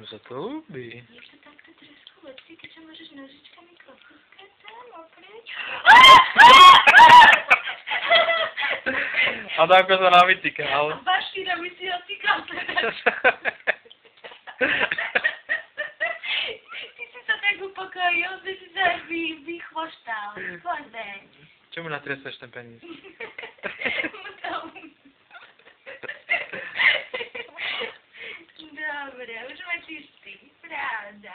Mu sa to ľúbi. Už to takto trošku lepšie, keďže môžeš nožičkami kockať tam oprieť. A tak sa nám vytýkal. A Bašíra by si ho týkal teraz. Ty si sa tak upokojil, že si sa vychvoštal. Skladne. Čemu natresaš ten penis? Dobre, už ma čistý. Pravda.